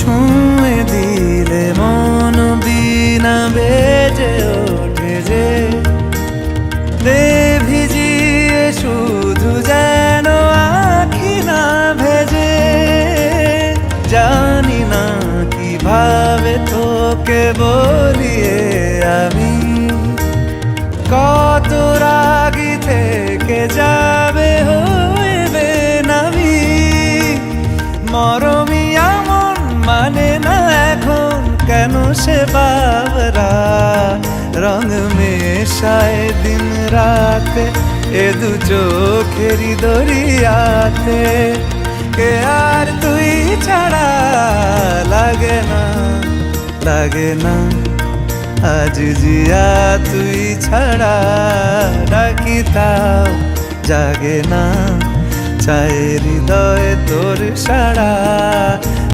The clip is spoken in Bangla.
ছুঁয়ে দিলে মন বিনা বেজে ওঠে যে দে ভিজিয়ে শুধু যেন আখি না ভেজে। জানি না কিভাবে তোকে বলিয়ে আমি কত রাগি থেকে যাবে হইবে নামি। মরমি এমন মানে না এখন কেন সে বাবরা রং মেশায় দিন রাতে এ দু চোখেরি দরিয়াতে। কে আর তুই ছাড়া লাগে না লাগে না আজ জিয়া তুই ছাড়া ডাকি তাও জাগে না। চায় হৃদয় তোর সাড়া